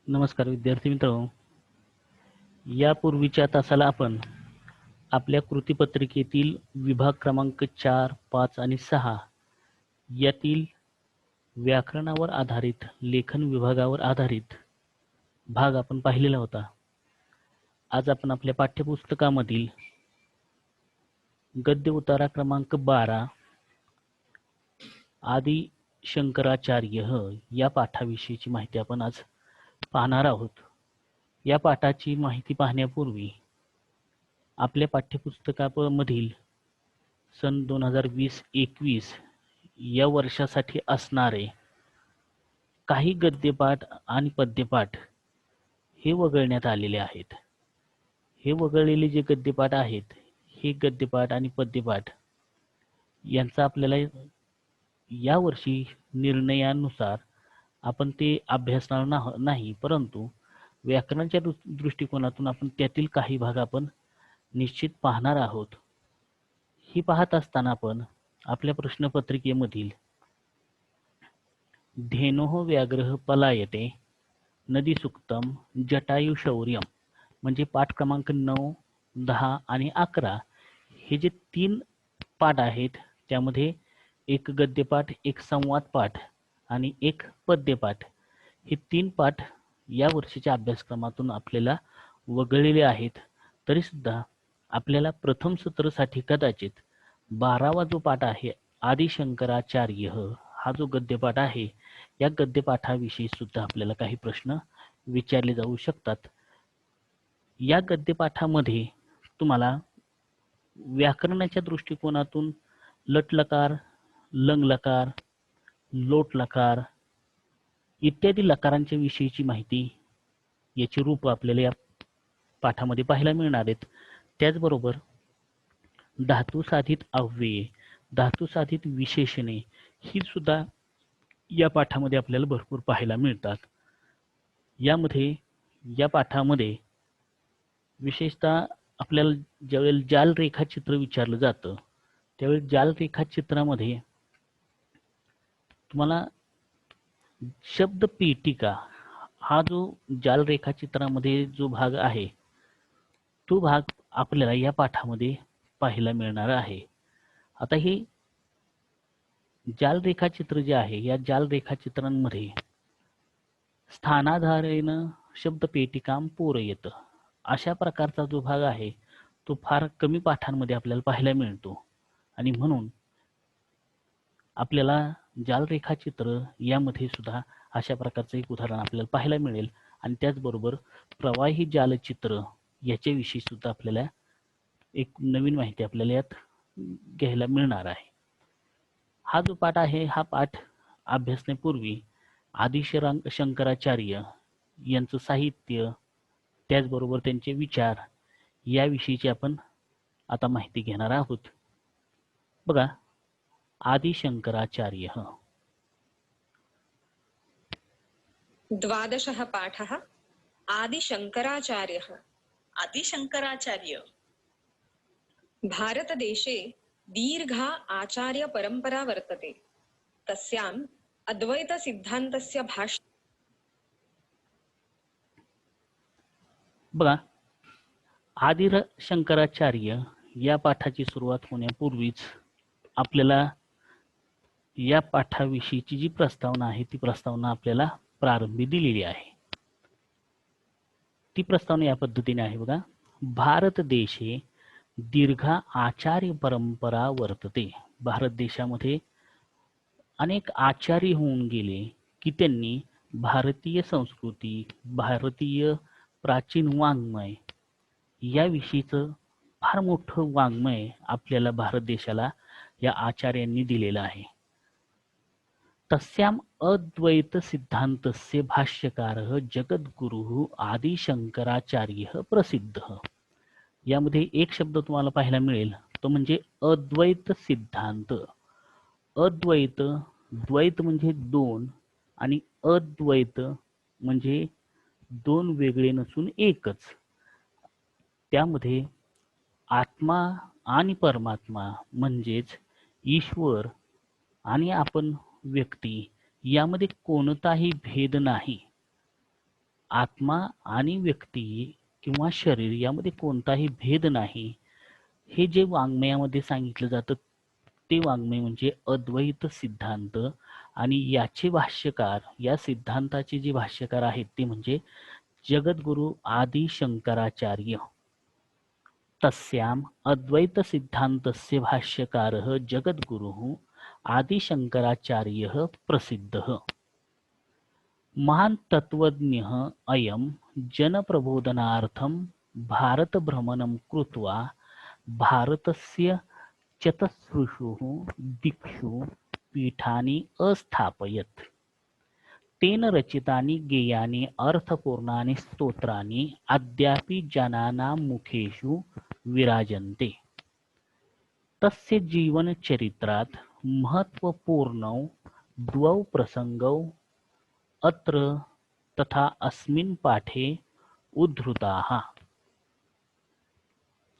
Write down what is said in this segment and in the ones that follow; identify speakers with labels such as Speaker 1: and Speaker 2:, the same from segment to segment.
Speaker 1: नमस्कार विद्यार्थी मित्रांनो. यापूर्वीच्या तासाला आपण आपल्या कृतीपत्रिकेतील विभाग क्रमांक 4, 5 आणि 6 यातील व्याकरणावर आधारित लेखन विभागावर आधारित भाग आपण पाहिलेला होता. आज आपण आपल्या पाठ्यपुस्तकामधील गद्य उतारा क्रमांक 12 आदि शंकराचार्य या पाठाविषयीची माहिती आपण आज पाहणार आहोत. या पाठाची माहिती पाहण्यापूर्वी आपल्या पाठ्यपुस्तकामधील सन 2020-21 या वर्षासाठी असणारे काही गद्यपाठ आणि पद्यपाठ हे वगळण्यात आलेले आहेत. हे वगळलेले जे गद्यपाठ आहेत, हे गद्यपाठ आणि पद्यपाठ यांचा आपल्याला या वर्षी निर्णयानुसार आपण ते अभ्यासणार नाही, परंतु व्याकरणाच्या दृष्टिकोनातून आपण त्यातील काही भाग आपण निश्चित पाहणार आहोत. ही पाहत असताना आपण आपल्या प्रश्नपत्रिकेमधील धेनोः व्याघ्रः पलायते नदी सुक्तम जटायु शौर्यम म्हणजे पाठ क्रमांक 9, 10 आणि 11 हे जे 3 पाठ आहेत, त्यामध्ये एक गद्यपाठ, एक संवाद पाठ आणि एक पद्यपाठ, हे 3 पाठ या वर्षीच्या अभ्यासक्रमातून आपल्याला वगळलेले आहेत. तरी सुद्धा आपल्याला प्रथम सत्रासाठी कदाचित 12वा जो पाठ आहे आदि शंकराचार्य हा जो गद्यपाठ आहे, या गद्यपाठाविषयी सुद्धा आपल्याला काही प्रश्न विचारले जाऊ शकतात. या गद्यपाठामध्ये तुम्हाला व्याकरणाच्या दृष्टिकोनातून लटलकार, लंगलकार, लोटलकार इत्यादी लकारांच्या विषयीची माहिती, याची रूप आपल्याला या पाठामध्ये पाहायला मिळणार आहेत. त्याचबरोबर धातू साधित अव्यये, धातू साधित विशेषणे ही सुद्धा या पाठामध्ये आपल्याला भरपूर पाहायला मिळतात. या पाठामध्ये विशेषतः आपल्याला ज्यावेळेला जाल रेखाचित्र विचारलं जातं, त्यावेळेस जाल रेखाचित्रामध्ये तुम्हाला शब्द पेटिका हा जो जाल रेखाचित्रामध्ये जो भाग आहे, तो भाग आपल्याला या पाठामध्ये पाहायला मिळणार आहे. आता हे जाल रेखाचित्र जे आहे, या जाल रेखाचित्रांमध्ये स्थानाधारेनं शब्द पेटिकाम पूरयत अशा प्रकारचा जो भाग आहे, तो फार कमी पाठांमध्ये आपल्याला पाहायला मिळतो. आणि म्हणून आपल्याला जाल रेखाचित्र यामध्ये सुद्धा अशा प्रकारचं एक उदाहरण आपल्याला पाहायला मिळेल. आणि त्याचबरोबर प्रवाही जालचित्र याच्याविषयी सुद्धा आपल्याला एक नवीन माहिती आपल्याला यात घ्यायला मिळणार आहे. हा जो पाठ आहे, हा पाठ अभ्यासण्यापूर्वी आदि शंकराचार्य यांचं साहित्य, त्याचबरोबर त्यांचे विचार याविषयीची आपण आता माहिती घेणार आहोत. बघा, आदि शंकराचार्य.
Speaker 2: द्वादशः पाठः आदिशंकराचार्यः.
Speaker 3: आदिशंकराचार्य
Speaker 2: भारतदेशे दीर्घा आचार्य परंपरा वर्तते. तस्याम् अद्वैत सिद्धान्तस्य भाष्य.
Speaker 1: बघा, आदि शंकराचार्य या पाठाची सुरुवात होण्यापूर्वीच आपल्याला या पाठाविषयीची जी प्रस्तावना आहे, ती प्रस्तावना आपल्याला प्रारंभी दिलेली आहे. ती प्रस्तावना या पद्धतीने आहे. बघा, भारत देशे दीर्घा आचार्य परंपरा वर्तते. भारत देशामध्ये अनेक आचार्य होऊन गेले की त्यांनी भारतीय संस्कृती, भारतीय प्राचीन वाङ्मय याविषयीचं फार मोठं वाङ्मय आपल्याला भारत देशाला या आचार्यांनी दिलेलं आहे. तस्याम अद्वैत सिद्धान्तस्य भाष्यकारः जगद्गुरुः आदि शंकराचार्य प्रसिद्धः. यामध्ये एक शब्द तुम्हाला पाहायला मिळेल, तो म्हणजे अद्वैत सिद्धांत. अद्वैत, द्वैत म्हणजे दोन आणि अद्वैत म्हणजे दोन वेगळे नसून एकच. त्यामध्ये आत्मा आणि परमात्मा म्हणजेच ईश्वर आणि आपण व्यक्ती यामध्ये कोणताही भेद नाही. आत्मा आणि व्यक्ती किंवा शरीर यामध्ये कोणताही भेद नाही, हे जे वाङ्मयामध्ये सांगितलं जातं ते वाङ्मय म्हणजे अद्वैत सिद्धांत. आणि याचे भाष्यकार, या सिद्धांताचे जे भाष्यकार आहेत ते म्हणजे जगद्गुरु आदि शंकराचार्य. तस्याम् अद्वैत सिद्धान्तस्य भाष्यकारः जगद्गुरुः आदिशंकराचार्यः प्रसिद्धः. महान् तत्त्वज्ञः अयं जनप्रबोधनार्थं भारतभ्रमणं कृत्वा भारतस्य चतस्रुषु दिक्षु पीठानि अस्थापयत्. तेन रचितानि गेयानि अर्थपूर्णानि स्तोत्राणि अद्यापि जनानां मुखेषु विराजन्ते. तस्य जीवनचरित्रात् महत्त्वपूर्णौ द्वौ प्रसंगौ अत्र तथा अस्मिन् पाठे उद्धृताः.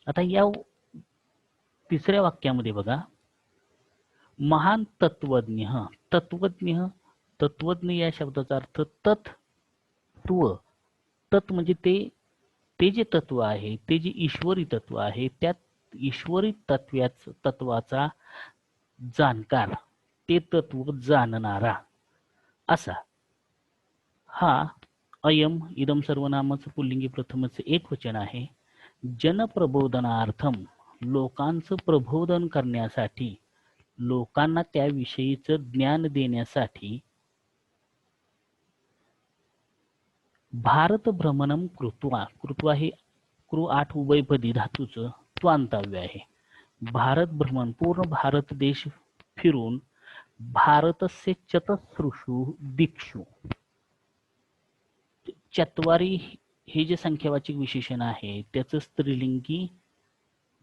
Speaker 1: आता या तिसऱ्या वाक्यामध्ये बघा, महान तत्वज्ञ. तत्वज्ञ, तत्वज्ञ या शब्दाचा अर्थ तत्व. तत् म्हणजे ते जे तत्व आहे, ते जे ईश्वरी तत्व आहे, त्या ईश्वरी तत्वाचा जाणकार, ते तत्व जाणणारा असा. हा अयम इदम सर्वनामाचं पुल्लिंगी प्रथमच एक वचन आहे. जनप्रबोधनार्थम, लोकांचं प्रबोधन करण्यासाठी, लोकांना त्याविषयीचं ज्ञान देण्यासाठी भारत भ्रमणम कृत्वा. कृत्वा हे कृ 8 उभयपदी धातूचं त्वांतव्य आहे. भारत भ्रमण, पूर्ण भारत देश फिरून भारतस्य चतस्रुषु दिक्षु. चत्वारी हे जे संख्यावाचक विशेषण आहे त्याचं स्त्रीलिंगी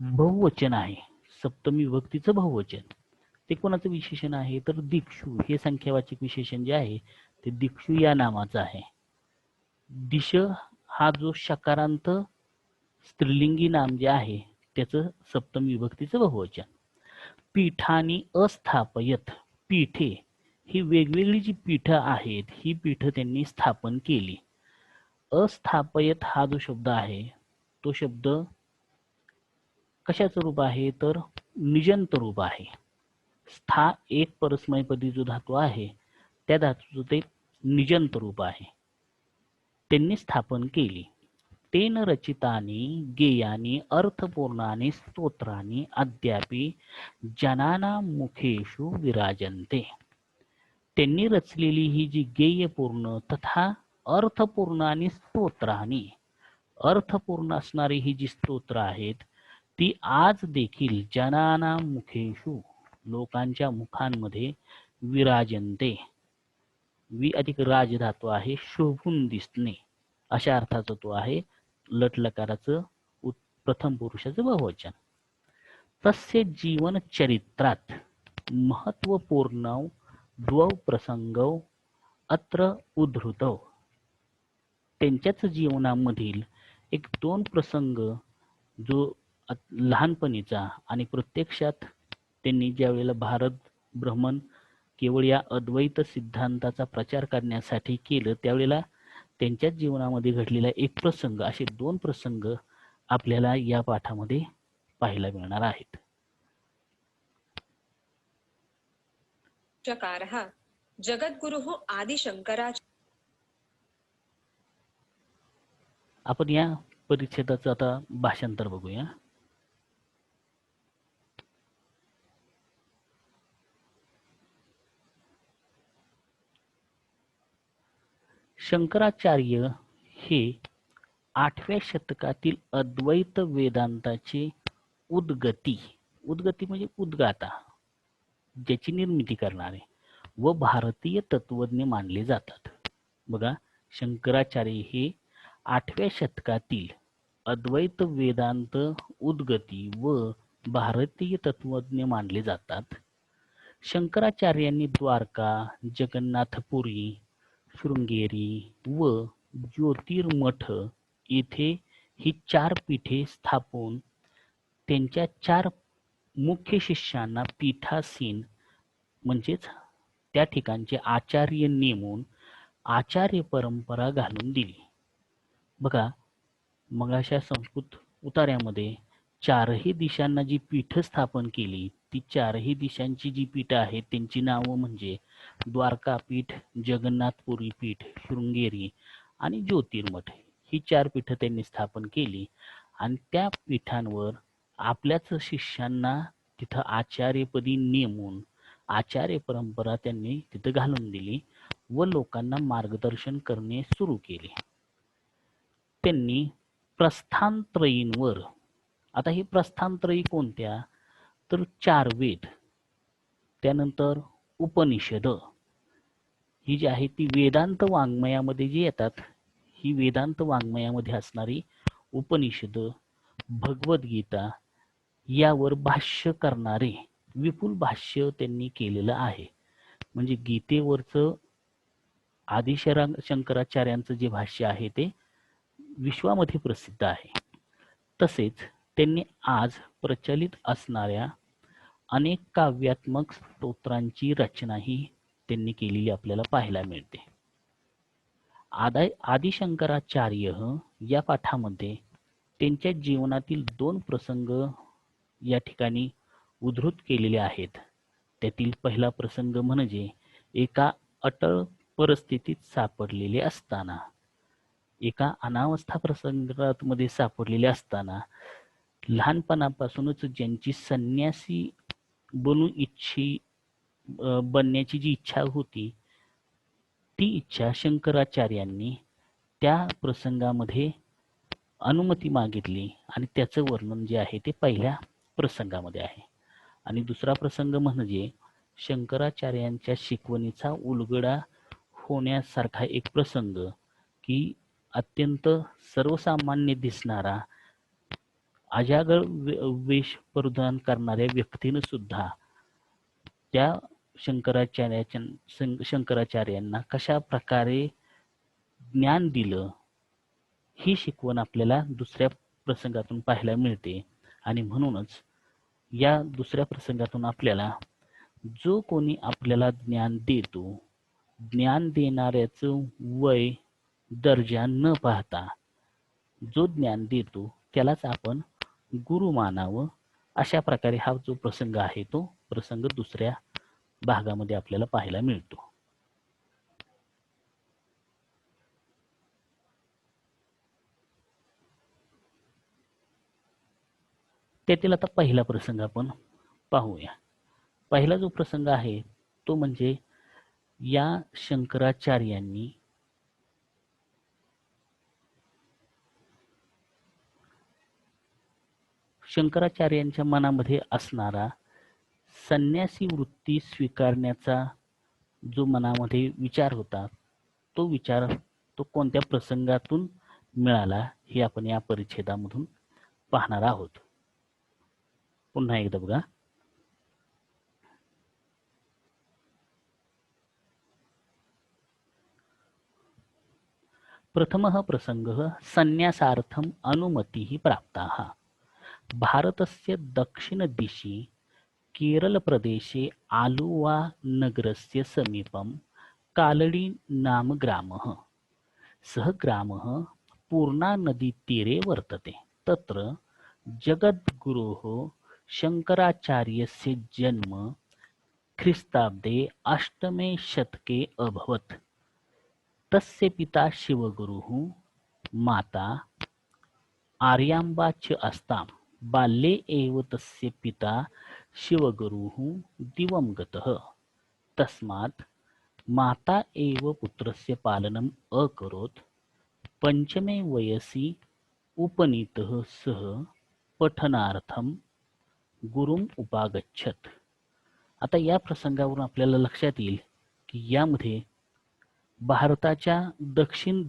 Speaker 1: बहुवचन आहे, सप्तमी विभक्तीचं बहुवचन. ते कोणाचं विशेषण आहे तर दिक्षु हे संख्यावाचक विशेषण जे आहे ते दिक्षु या नामाचं आहे. दिश हा जो शकारांत स्त्रीलिंगी नाम जे आहे त्याचं सप्तमी विभक्तीचं बहुवचन. पीठानी अस्थापयत. पीठे ही वेगवेगळी जी पीठं आहेत, ही पीठं त्यांनी स्थापन केली. अस्थापयत हा जो शब्द आहे तो शब्द कशाचं रूप आहे तर निजंत रूप आहे. स्था एक परस्मैपदी जो धातू आहे त्या धातूचं ते निजंत रूप आहे. त्यांनी स्थापन केली. तेन रचितानि गेयानि अर्थपूर्णानि स्तोत्राणि अद्यापि जनानां मुखेषु विराजन्ते. त्यांनी रचलेली ही जी गेयपूर्ण तथा अर्थपूर्णानि स्तोत्राणि, अर्थपूर्ण असणारी ही जी स्तोत्र आहेत ती आज देखील जनानां मुखेषु, लोकांच्या मुखांमध्ये विराजन्ते. वि अधिक राज धातू आहे, शोभून दिसणे अशा अर्थाचा तो आहे. लट लकाराचं प्रथम पुरुषाचं बहुवचन. तस्य जीवन चरित्रात महत्वपूर्ण द्वौ प्रसंगौ अत्र उद्धृतौ. त्यांच्याच जीवनामधील एक दोन प्रसंग जो लहानपणीचा आणि प्रत्यक्षात त्यांनी ज्या वेळेला भारत भ्रमण केवळ या अद्वैत सिद्धांताचा प्रचार करण्यासाठी केलं त्यावेळेला त्यांच्याच जीवनामध्ये घडलेला एक प्रसंग, असे दोन प्रसंग आपल्याला या पाठामध्ये पाहायला मिळणार आहेत.
Speaker 2: चकारः जगद्गुरुः आदिशंकराचार्य.
Speaker 1: आपण या परिच्छेदाचं आता भाषांतर बघूया. शंकराचार्य हे 8व्या शतकातील अद्वैत वेदांताचे उद्गती म्हणजे उद्गाता, ज्याची निर्मिती करणारे व भारतीय तत्वज्ञ मानले जातात. बघा, शंकराचार्य हे 8व्या शतकातील अद्वैत वेदांत उद्गती व भारतीय तत्वज्ञ मानले जातात. शंकराचार्यांनी द्वारका, जगन्नाथपुरी, शृंगेरी व ज्योतिर्मठ येथे ही 4 पीठे स्थापून त्यांच्या 4 मुख्य शिष्यांना पीठासीन म्हणजेच त्या ठिकाणचे आचार्य नेमून आचार्य परंपरा घालून दिली. बघा, मग अशा संस्कृत उतार्यामध्ये चारही दिशांना जी पीठं स्थापन केली, ती चारही दिशांची जी पीठं आहेत त्यांची नावं म्हणजे द्वारकापीठ, जगन्नाथपुरी पीठ, शृंगेरी आणि ज्योतिर्मठ. ही 4 पीठं त्यांनी स्थापन केली आणि त्या पीठांवर आपल्याच शिष्यांना तिथं आचार्यपदी नेमून आचार्य परंपरा त्यांनी तिथं घालून दिली व लोकांना मार्गदर्शन करणे सुरू केले. त्यांनी प्रस्थानत्रयींवर, आता ही प्रस्थानत्रयी कोणत्या, तर 4 वेद, त्यानंतर उपनिषद, ही जी आहे ती वेदांत वाङ्मयामध्ये जी येतात, ही वेदांत वाङ्मयामध्ये असणारी उपनिषद, भगवद्गीता यावर भाष्य करणारे विपुल भाष्य त्यांनी केलेलं आहे. म्हणजे गीतेवरचं शंकराचार्यांचं जे भाष्य आहे ते विश्वामध्ये प्रसिद्ध आहे. तसेच त्यांनी आज प्रचलित असणाऱ्या अनेक काव्यात्मक स्तोत्रांची रचनाही त्यांनी केलेली आपल्याला पाहायला मिळते. आदिशंकराचार्य या पाठामध्ये त्यांच्या जीवनातील 2 प्रसंग या ठिकाणी उद्धृत केलेले आहेत. त्यातील पहिला प्रसंग म्हणजे एका अटळ परिस्थितीत सापडलेले असताना, एका अनावस्था प्रसंगामध्ये सापडलेले असताना लहानपणापासूनच ज्यांची संन्यासी बनण्याची जी इच्छा होती, ती इच्छा शंकराचार्यांनी त्या प्रसंगामध्ये अनुमती मागितली आणि त्याचं वर्णन जे आहे ते पहिल्या प्रसंगामध्ये आहे. आणि दुसरा प्रसंग म्हणजे शंकराचार्यांच्या शिकवणीचा उलगडा होण्यासारखा एक प्रसंग, की अत्यंत सर्वसामान्य दिसणारा अजागर वेश परिधान करणाऱ्या व्यक्तीनं सुद्धा त्या शंकराचार्यांना कशा प्रकारे ज्ञान दिलं, ही शिकवण आपल्याला दुसऱ्या प्रसंगातून पाहायला मिळते. आणि म्हणूनच या दुसऱ्या प्रसंगातून आपल्याला जो कोणी आपल्याला ज्ञान देतो, ज्ञान देणाऱ्याचं वय दर्जा न पाहता जो ज्ञान देतो त्यालाच आपण गुरु मानावं. अशा प्रकारे हा जो प्रसंग आहे तो प्रसंग दुसऱ्या भागामध्ये आपल्याला पाहायला मिळतो. त्यातील आता पहिला प्रसंग आपण पाहूया. पहिला जो प्रसंग आहे तो म्हणजे या शंकराचार्यांनी शंकराचार्यांच्या मनामध्ये असणारा संन्यासी वृत्ती स्वीकारण्याचा जो मनामध्ये विचार होता, तो विचार तो कोणत्या प्रसंगातून मिळाला हे आपण या परिच्छेदामधून पाहणार आहोत. पुन्हा एकदा बघा. प्रथमः प्रसंगः संन्यासार्थम् अनुमतिः प्राप्ताः. भारतस्य दक्षिणदिशि केरलप्रदेशे आलुवा नगरस्य समीपं कालडी नाम ग्रामः. सः ग्रामः पूर्णा नदीतीरे वर्तते. तत्र जगद्गुरोः शंकराचार्यस्य जन्म ख्रीस्ताब्दे 8मे शतके अभवत्. तस्य पिता शिवगुरुः, माता आर्याम्बा च आस्ताम्. बाल्ये एव तस्य पिता शिवगुरुः दिवंगतः. तस्मात् माता एव पुत्रस्य पालनम् अकरोत्. 5मे वयसि उपनीतः सः पठनार्थं गुरुम् उपागच्छत्. आता या प्रसंगावरून आपल्याला लक्षात येईल की यामध्ये भारताच्या दक्षिण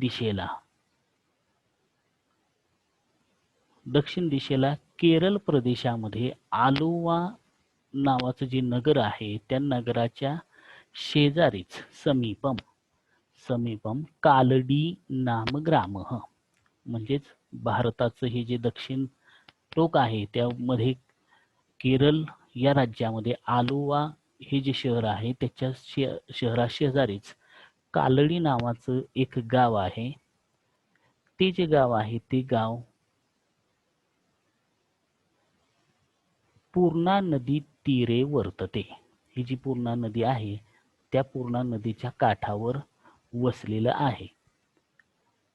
Speaker 1: दिशेला केरळ प्रदेशामध्ये आलुवा नावाचं जे नगर आहे त्या नगराच्या शेजारीच समीपम कालडी नाम ग्रामः, म्हणजेच भारताचं हे जे दक्षिण टोक आहे त्यामध्ये केरळ या राज्यामध्ये आलुवा हे जे शहर आहे त्याच्या शहराशेजारीच कालडी नावाचं एक गाव आहे. ते जे गाव आहे ते गाव पूर्णा नदी तीरे वर्तते. ही जी पूर्णा नदी आहे त्या पूर्णा नदीच्या काठावर वसलेलं आहे.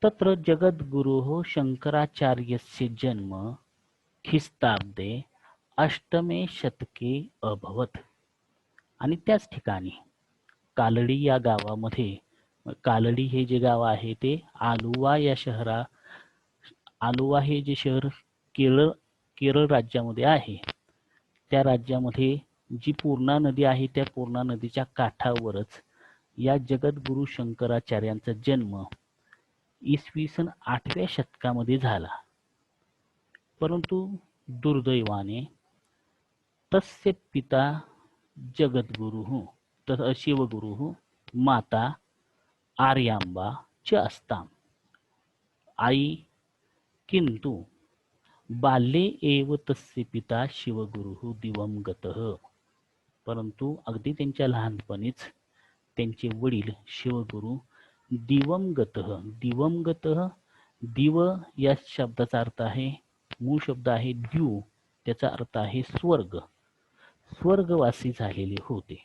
Speaker 1: तत्र जगद्गुरुः शंकराचार्यस्य जन्म ख्रिस्ताब्दे अष्टमे शतके अभवत. आणि त्याच ठिकाणी कालडी या गावामध्ये, कालडी हे जे गाव आहे ते आलुवा या आलुवा हे जे शहर केरळ राज्यामध्ये आहे, त्या राज्यामध्ये जी पूर्णा नदी आहे त्या पूर्णा नदीच्या काठावरच या जगद्गुरु शंकराचार्यांचा जन्म इसवी सन 8व्या शतकामध्ये झाला. परंतु दुर्दैवाने तस्य पिता जगद्गुरुः शिवगुरुः माता आर्यांबा च अस्ताम्. आई किंतु बाल्ये एव तस्य पिता शिवगुरुः दिवंगतः. परंतु अगदी त्यांच्या लहानपणीच त्यांचे वडील शिवगुरु दिवंगतः. दिव या शब्दाचा अर्थ आहे, मूळ शब्द आहे द्यू, त्याचा अर्थ आहे स्वर्ग, स्वर्गवासी झालेले होते.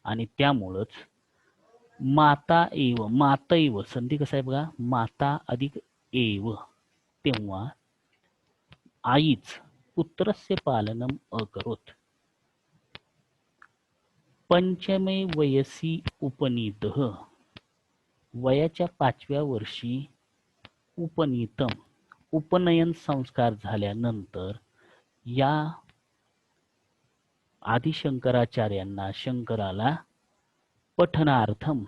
Speaker 1: आणि त्यामुळंच मातैव संधी कसा आहे बघा, माता अधिक एव, तेव्हा आईच पुत्रस्य पालनम अकरोत. पंचमे वयसी उपनीतः. वयाच्या 5व्या वर्षी उपनयन संस्कार झाल्यानंतर या आदिशंकराचार्यांना, शंकराला पठनार्थम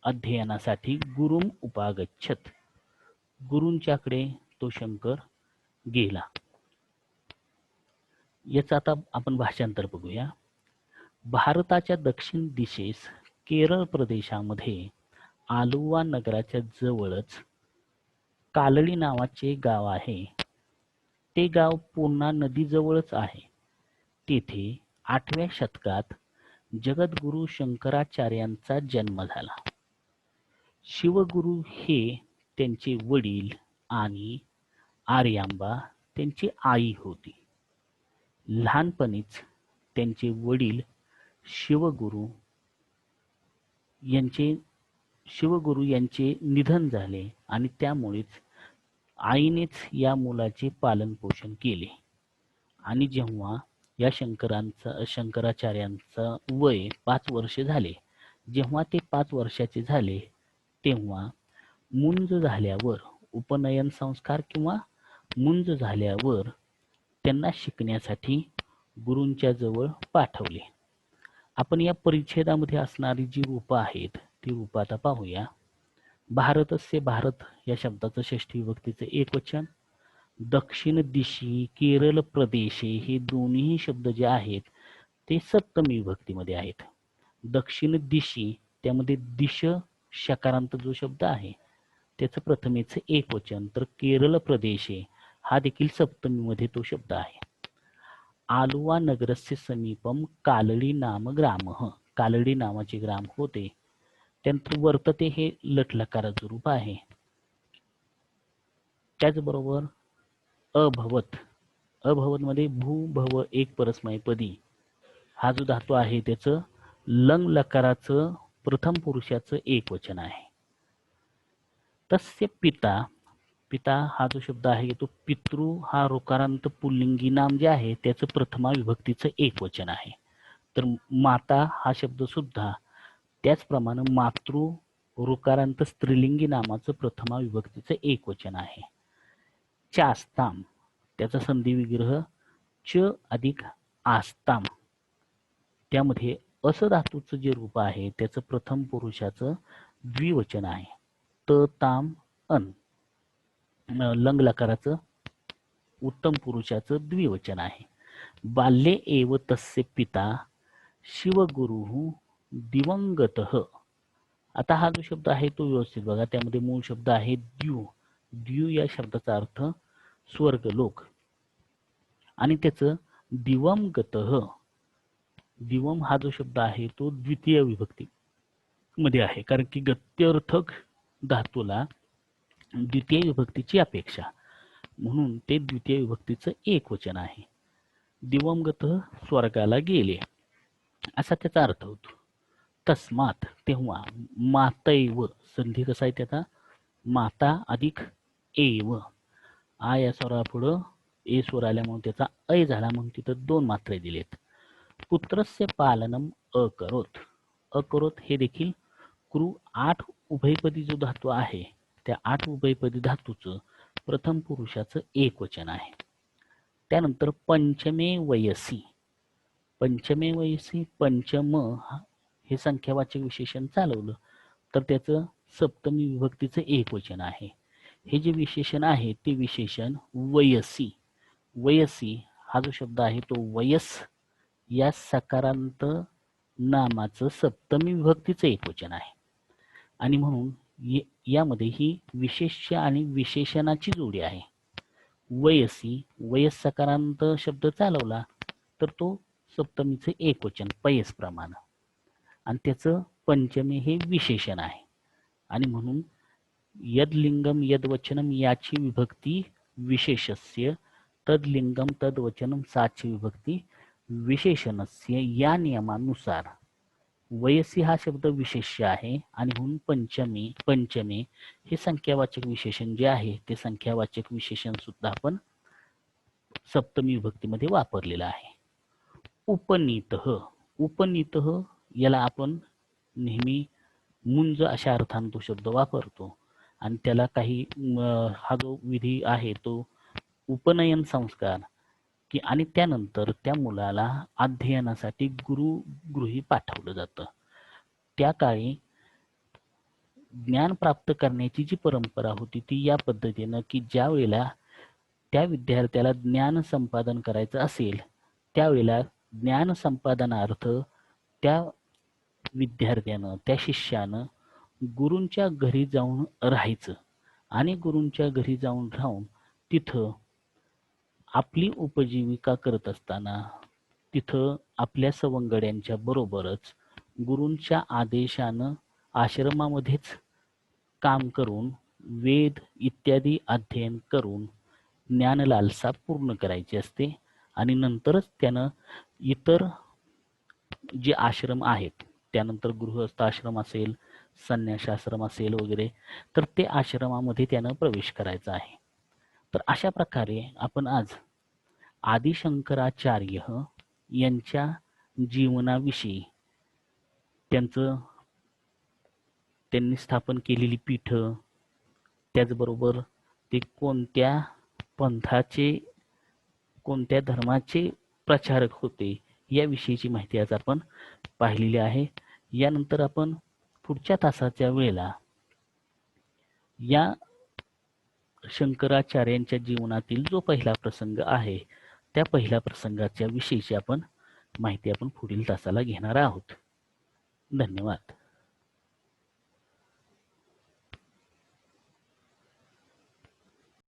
Speaker 1: अध्ययनासाठी गुरुम उपागच्छत. गुरूंच्याकडे तो शंकर गेला. याचं आता आपण भाषांतर बघूया. भारताच्या दक्षिण दिशेस केरळ प्रदेशामध्ये आलुवा नगराच्या जवळच कालडी नावाचे गाव आहे. ते गाव पूर्णा नदीजवळच आहे. तेथे 8व्या शतकात जगद्गुरु शंकराचार्यांचा जन्म झाला. शिवगुरु हे त्यांचे वडील आणि आर्यांबा त्यांची आई होती. लहानपणीच त्यांचे वडील शिवगुरु यांचे निधन झाले आणि त्यामुळेच आईनेच या मुलाचे पालन पोषण केले. आणि जेव्हा या शंकराचार्यांचं वय 5 वर्ष झाले, जेव्हा ते 5 वर्षाचे झाले तेव्हा मुंज झाल्यावर, उपनयन संस्कार किंवा मुंज झाल्यावर त्यांना शिकण्यासाठी गुरूंच्या जवळ पाठवले. आपण या परिच्छेदामध्ये असणारी जी रूपं आहेत ती रूपं आता पाहूया. भारतस्य, भारत या शब्दाचं षष्ठी विभक्तीचं एकवचन. दक्षिण दिशी, केरळ प्रदेशे हे दोन्ही शब्द जे आहेत ते सप्तमी विभक्तीमध्ये आहेत. दक्षिण दिशी त्यामध्ये दिश शकारांत जो शब्द आहे त्याचं प्रथमेचं एकवचन, तर केरळ प्रदेशे हा देखील सप्तमीमध्ये तो शब्द आहे. आलुवा नगरस्य समीपम कालडी नाम ग्रामः. कालडी नावाचे ग्राम होते. त्यानंतर वर्तते हे लटलकाराचं रूप आहे. त्याचबरोबर अभवत मध्ये भू भव एक परस्मैपदी हा जो धातू आहे त्याचं लंग लकाराचं प्रथम पुरुषाचं एकवचन आहे. तस्य पिता हा जो शब्द आहे तो पितृ हा ऋकारांत पुल्लिंगी नाम जे आहे त्याचं प्रथमा विभक्तीचं एकवचन आहे. तर माता हा शब्द सुद्धा त्याचप्रमाणे मातृ ऋकारांत स्त्रीलिंगी नामाचं प्रथमा विभक्तीचं एकवचन आहे. चास्ताम त्याचा संधी विग्रह च अधिक आस्ताम, त्यामध्ये अस धातूचं जे रूप आहे त्याचं प्रथम पुरुषाचं द्विवचन आहे. त ताम अन लंग लकाराचं उत्तम पुरुषाचं द्विवचन आहे. बाल्ये एव तस्य पिता शिवगुरुः दिवंगतः. आता हा जो शब्द आहे तो व्यवस्थित बघा, त्यामध्ये मूळ शब्द आहे द्यू. द्यू या शब्दाचा अर्थ स्वर्गलोक आणि त्याचं दिवंगतः, दिवम हा जो शब्द आहे तो द्वितीय विभक्ती मध्ये आहे, कारण की गत्यर्थक धातूला द्वितीय विभक्तीची अपेक्षा, म्हणून ते द्वितीय विभक्तीचं एकवचन आहे. दिवंगत स्वर्गाला गेले असा त्याचा अर्थ होतो. तस्मात तेव्हा, मातैव संधी कसा आहे त्याचा, माता अधिक एव, आ या स्वरापुढं ए स्वर आल्यामुळे त्याचा ऐ झाला, म्हणून तिथं 2 मात्रे दिलेत. पुत्रस्य पालनम अकरोत, अकरोत हे देखील क्रू 8 उभयपदी जो धातू आहे त्या 8 उभयपदी धातूचं प्रथम पुरुषाचं एकवचन आहे. त्यानंतर पंचमे वयसी, पंचमे वयसी, पंचम हे संख्यावाचक विशेषण चालवलं तर त्याचं सप्तमी विभक्तीचं एकवचन आहे. हे जे विशेषण आहे ते विशेषण वयसी, वयसी हा जो शब्द आहे तो वयस या सकारांत नामाचं सप्तमी विभक्तीचं एकवचन आहे. आणि म्हणून यामध्ये ही विशेष्य आणि विशेषणाची जोडी आहे. वयसी, वयस सकारांत शब्द चालवला तर तो सप्तमीचे एकवचन पयस प्रमाण, आणि त्याचं पंचमी हे विशेषण आहे. आणि म्हणून यदलिंगम यदवचनम याची विभक्ती विशेषस्य, तदलिंगम तदवचनम साची विभक्ती विशेषणस्य या नियमानुसार वयसी हा शब्द विशेष्य आहे, आणि म्हणून पंचमी, पंचमे हे संख्यावाचक विशेषण जे आहे ते संख्यावाचक विशेषण सुद्धा आपण सप्तमी विभक्तीमध्ये वापरलेलं आहे. उपनीतः, उपनीतः याला आपण नेहमी मुंज अशा अर्थाने तो शब्द वापरतो, आणि त्याला काही हा जो विधी आहे तो उपनयन संस्कार की, आणि त्यानंतर त्या मुलाला अध्ययनासाठी गुरुगृही पाठवलं जातं. त्या काळी ज्ञान प्राप्त करण्याची जी परंपरा होती ती या पद्धतीनं की ज्या वेळेला त्या विद्यार्थ्याला ज्ञान संपादन करायचं असेल त्यावेळेला ज्ञान संपादनार्थ त्या विद्यार्थ्यानं, त्या शिष्यानं गुरूंच्या घरी जाऊन राहायचं, आणि गुरूंच्या घरी जाऊन राहून तिथं आपली उपजीविका करत असताना तिथं आपल्या सवंगड्यांच्या बरोबरच गुरूंच्या आदेशानं आश्रमामध्येच काम करून वेद इत्यादी अध्ययन करून ज्ञानलालसा पूर्ण करायची असते. आणि नंतरच त्यानं इतर जे आश्रम आहेत, त्यानंतर गृहस्थ आश्रम असेल, संन्यासाश्रम असेल वगैरे, तर ते आश्रमामध्ये त्यानं प्रवेश करायचा आहे. तर अशा प्रकारे आपण आज आदिशंकराचार्य यांच्या जीवनाविषयी, त्यांनी स्थापन केलेली पीठ, त्याचबरोबर ते कोणत्या पंथाचे, कोणत्या धर्माचे प्रचारक होते याविषयीची माहिती आज आपण पाहिलेली आहे. यानंतर आपण पुढच्या तासाच्या वेळेला या शंकराचार्यांच्या जीवनातील जो पहिला प्रसंग आहे त्या पहिल्या प्रसंगाच्या विषयीची आपण माहिती आपण पुढील तासाला घेणार आहोत. धन्यवाद.